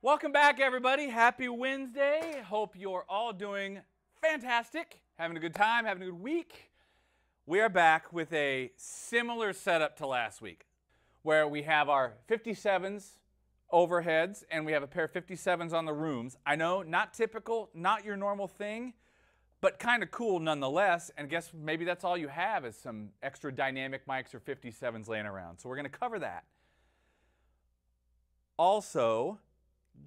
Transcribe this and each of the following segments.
Welcome back, everybody. Happy Wednesday. Hope you're all doing fantastic, having a good time, having a good week. We are back with a similar setup to last week, where we have our 57s overheads and we have a pair of 57s on the rooms. I know, not typical, not your normal thing, but kind of cool nonetheless. And guess maybe that's all you have is some extra dynamic mics or 57s laying around. So we're going to cover that. Also,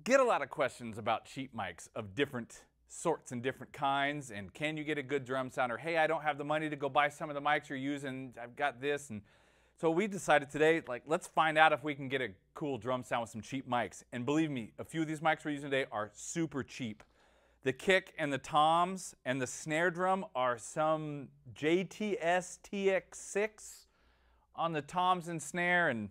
get a lot of questions about cheap mics of different sorts and different kinds, and can you get a good drum sound, or hey, I don't have the money to go buy some of the mics you're using, I've got this. And so we decided today, let's find out if we can get a cool drum sound with some cheap mics. And believe me, a few of these mics we're using today are super cheap. The kick and the toms and the snare drum are some JTS TX6 on the toms and snare, and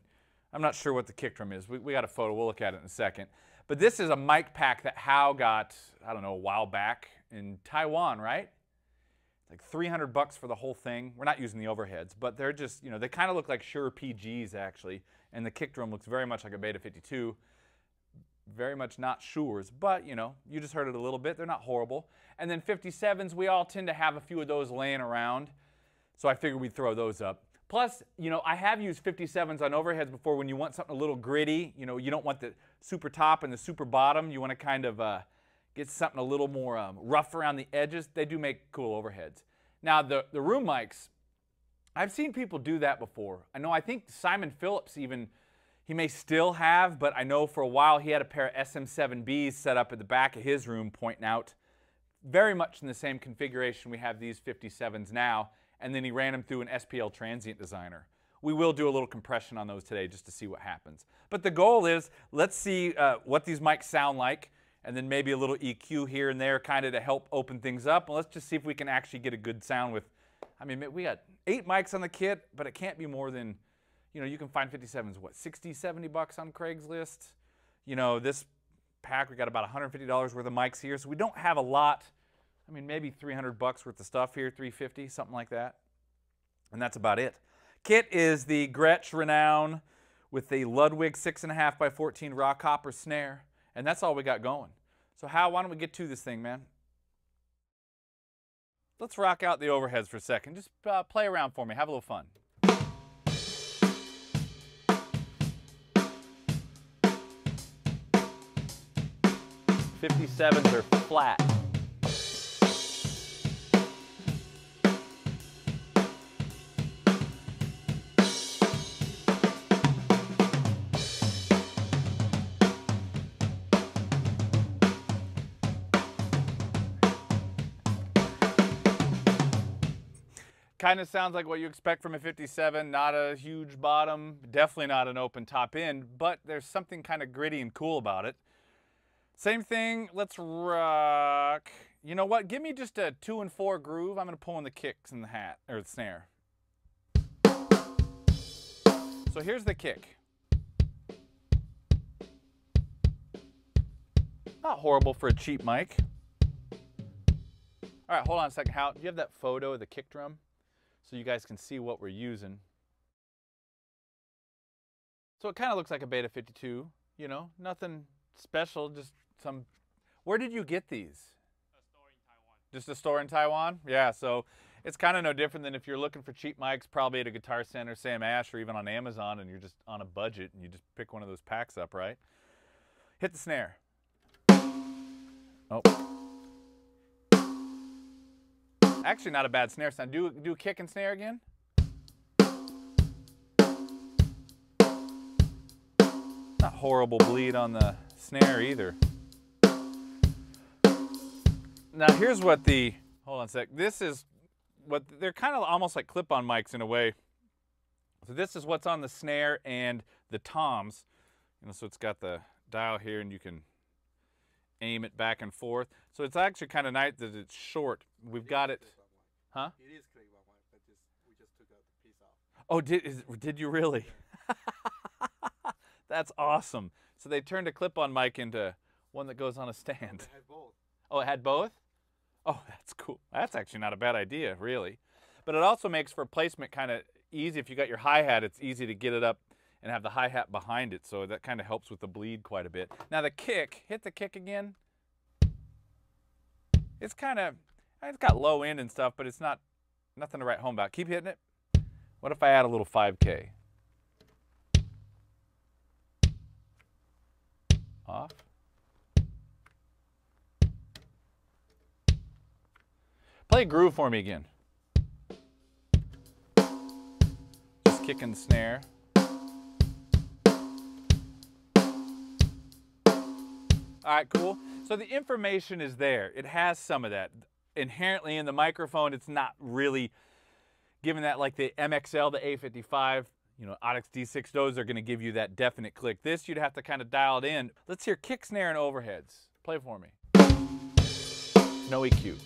I'm not sure what the kick drum is. We got a photo, we'll look at it in a second. But this is a mic pack that Hao got, I don't know, a while back in Taiwan, right? Like $300 for the whole thing. We're not using the overheads, but they're just, you know, they kind of look like Shure PGs actually. And the kick drum looks very much like a Beta 52. Very much not Shure's, but you know, you just heard it a little bit. They're not horrible. And then 57s, we all tend to have a few of those laying around. So I figured we'd throw those up. Plus, you know, I have used 57s on overheads before when you want something a little gritty. You know, you don't want the super top and the super bottom. You want to kind of get something a little more rough around the edges. They do make cool overheads. Now, the room mics, I've seen people do that before. I think Simon Phillips even, he may still have, but I know for a while he had a pair of SM7Bs set up at the back of his room pointing out very much in the same configuration we have these 57s now. And then he ran them through an SPL Transient Designer. We will do a little compression on those today just to see what happens. But the goal is, let's see what these mics sound like, and then maybe a little EQ here and there kind of to help open things up. And let's just see if we can actually get a good sound with, I mean, we got 8 mics on the kit, but it can't be more than, you know, you can find 57s, what, 60, 70 bucks on Craigslist? You know, this pack, we got about $150 worth of mics here, so we don't have a lot. I mean, maybe 300 bucks worth of stuff here, 350, something like that. And that's about it. Kit is the Gretsch Renown with the Ludwig 6.5 by 14 raw copper snare. And that's all we got going. So Hal, why don't we get to this thing, man? Let's rock out the overheads for a second. Just play around for me. Have a little fun. '57s are flat. Kind of sounds like what you expect from a 57, not a huge bottom, definitely not an open top end, but there's something kind of gritty and cool about it. Same thing, let's rock. You know what, give me just a 2 and 4 groove. I'm gonna pull in the kicks and the hat, or the snare. So here's the kick. Not horrible for a cheap mic. All right, hold on a second, Hal. Do you have that photo of the kick drum? So you guys can see what we're using. So it kind of looks like a Beta 52, you know, nothing special, just some. Where did you get these? A store in Taiwan. Just a store in Taiwan? Yeah, so it's kind of no different than if you're looking for cheap mics, probably at a Guitar Center, Sam Ash, or even on Amazon, and you're just on a budget and you just pick one of those packs up, right? Hit the snare. Oh. Actually, not a bad snare sound. Do a kick and snare again. Not horrible bleed on the snare either. Now here's what the, hold on a sec. This is what, they're kind of almost like clip-on mics in a way. So this is what's on the snare and the toms. You know, so it's got the dial here and you can aim it back and forth. So it's actually kind of nice that it's short. We've got it. Huh? It is clip-on one, but we just took out the piece off. Oh, did you really? That's awesome. So they turned a clip-on mic into one that goes on a stand. It had both. Oh, it had both? Oh, that's cool. That's actually not a bad idea, really. But it also makes for placement kind of easy. If you got your hi-hat, it's easy to get it up and have the hi-hat behind it, so that kind of helps with the bleed quite a bit. Now the kick, hit the kick again. It's got low end and stuff, but it's nothing to write home about. Keep hitting it. What if I add a little 5K? Off. Play a groove for me again. Just kicking the snare. All right, cool. So the information is there. It has some of that. Inherently in the microphone, it's not really giving that like the MXL, the A55, you know, Audix D6, those are going to give you that definite click. This, you'd have to kind of dial it in. Let's hear kick, snare, and overheads. Play for me. No EQ.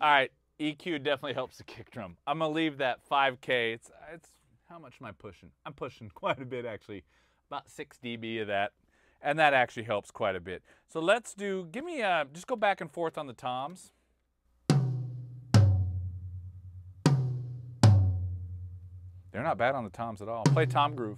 All right, EQ definitely helps the kick drum. I'm gonna leave that 5K. It's how much am I pushing? I'm pushing quite a bit actually, about 6 dB of that, and that actually helps quite a bit. So let's do. Give me just go back and forth on the toms. They're not bad on the toms at all. Play tom groove.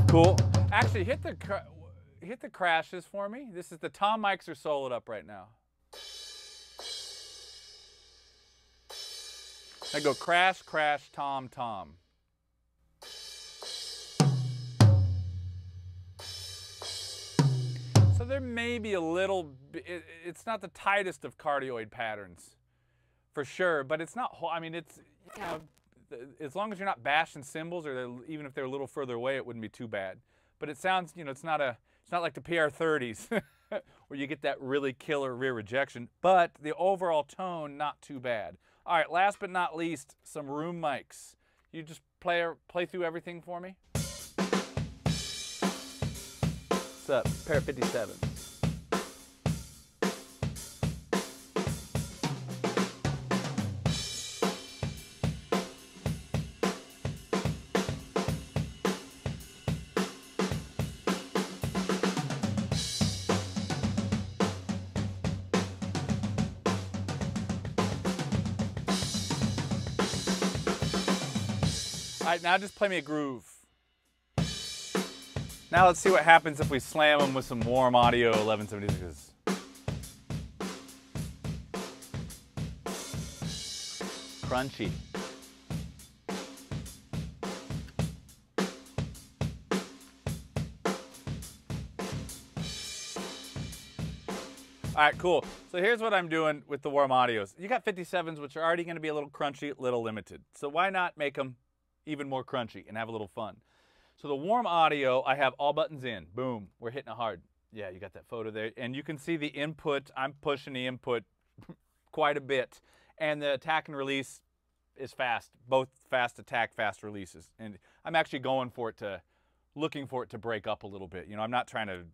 Cool. Actually, hit the crashes for me. This is the tom mics are soloed up right now. I go crash, crash, tom, tom. So there may be a little. It's not the tightest of cardioid patterns, for sure. But it's not. I mean, it's. You know, as long as you're not bashing cymbals, or even if they're a little further away, it wouldn't be too bad. But it sounds, you know, it's not like the PR30s where you get that really killer rear rejection. But the overall tone, not too bad. All right, last but not least, some room mics. You just play through everything for me. What's up, pair of 57? All right, now just play me a groove. Now let's see what happens if we slam them with some Warm Audio 1176s. Crunchy. All right, cool. So here's what I'm doing with the Warm Audios. You got 57s, which are already going to be a little crunchy, a little limited. So why not make them even more crunchy and have a little fun? So the Warm Audio, I have all buttons in. Boom, we're hitting it hard. Yeah, you got that photo there. And you can see the input. I'm pushing the input quite a bit. And the attack and release is fast. Both fast attack, fast releases. And I'm actually looking for it to break up a little bit. You know, I'm not trying to,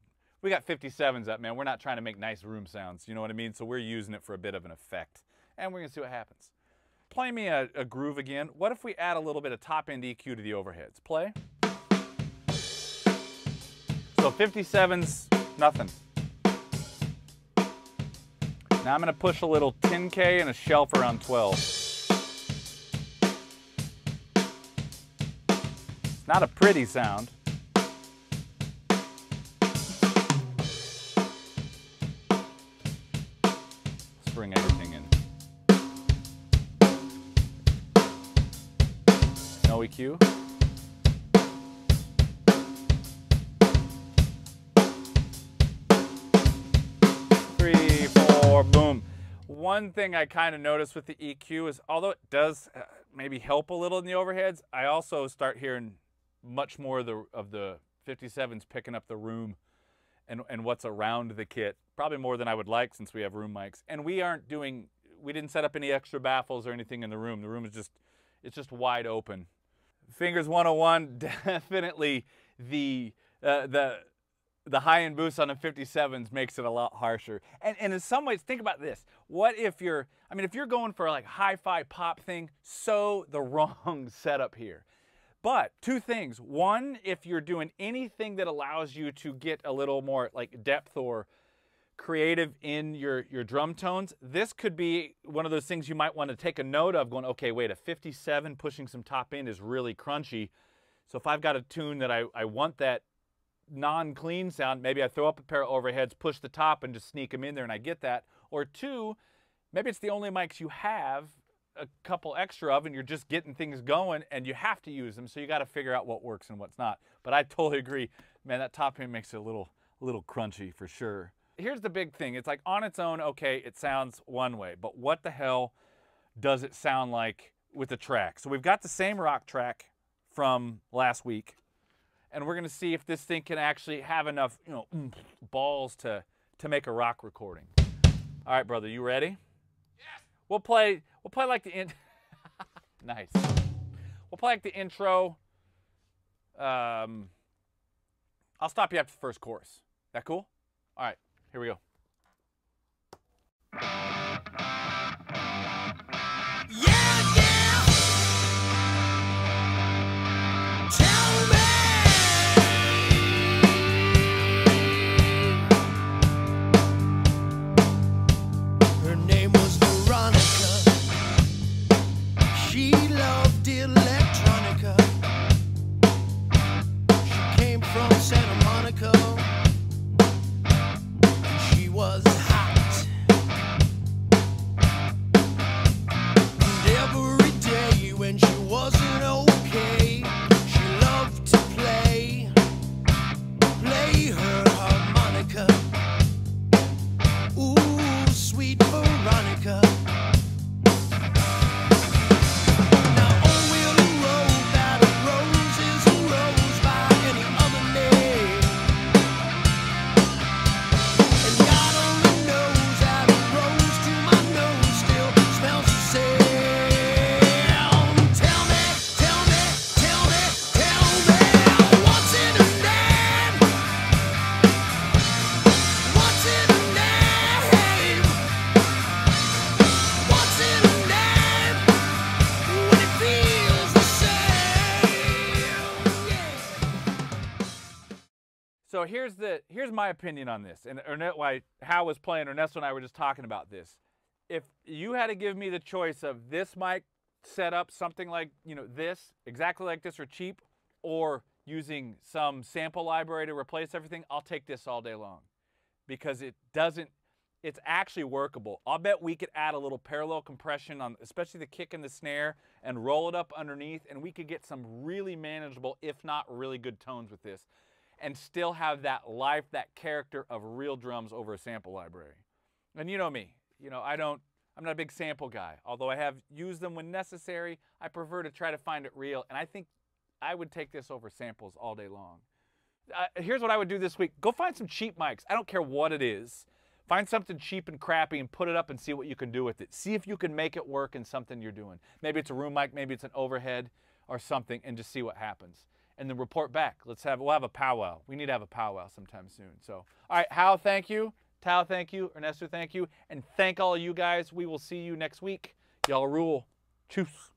we got 57s up, man. We're not trying to make nice room sounds. You know what I mean? So we're using it for a bit of an effect. And we're going to see what happens. Play me a groove again. What if we add a little bit of top end EQ to the overheads? Play. So 57's nothing. Now I'm going to push a little 10K and a shelf around 12. It's not a pretty sound. Let's bring everything in. No EQ. Boom. One thing I kind of noticed with the EQ is, although it does maybe help a little in the overheads, I also start hearing much more of the 57s picking up the room and what's around the kit, probably more than I would like since we have room mics. And we didn't set up any extra baffles or anything in the room. The room is just, it's just wide open. Fingers 101, definitely the high-end boost on the 57s makes it a lot harsher. And in some ways, think about this. What if you're, I mean, if you're going for like hi-fi pop thing, so the wrong setup here. But two things. One, if you're doing anything that allows you to get a little more like depth or creative in your drum tones, this could be one of those things you might want to take a note of, going, okay, wait, a 57 pushing some top end is really crunchy. So if I've got a tune that I want that non-clean sound, maybe I throw up a pair of overheads, push the top, and just sneak them in there, and I get that. Or two, maybe it's the only mics you have a couple extra of, and you're just getting things going, and you have to use them, so you got to figure out what works and what's not. But I totally agree, man. That top end makes it a little crunchy for sure. Here's the big thing. It's like on its own, okay, it sounds one way, but what the hell does it sound like with the track? So we've got the same rock track from last week, and we're gonna see if this thing can actually have enough, you know, balls to make a rock recording. All right, brother, you ready? Yes. We'll play like the nice. We'll play like the intro. I'll stop you after the first chorus. That cool? All right, here we go. So here's my opinion on this, and why Hal was playing, Ernesto and I were just talking about this. If you had to give me the choice of this mic setup, something like, you know, this, exactly like this or cheap, or using some sample library to replace everything, I'll take this all day long, because it's actually workable. I'll bet we could add a little parallel compression on, especially the kick and the snare, and roll it up underneath, and we could get some really manageable, if not really good tones with this, and still have that life, that character of real drums over a sample library. And you know me, you know, I'm not a big sample guy. Although I have used them when necessary, I prefer to try to find it real, and I think I would take this over samples all day long. Here's what I would do this week. Go find some cheap mics. I don't care what it is. Find something cheap and crappy and put it up and see what you can do with it. See if you can make it work in something you're doing. Maybe it's a room mic, maybe it's an overhead or something, and just see what happens. And then report back. We'll have a powwow. We need to have a powwow sometime soon. So, all right, Hal, thank you. Tao, thank you. Ernesto, thank you. And thank all of you guys. We will see you next week. Y'all rule. Tschüss.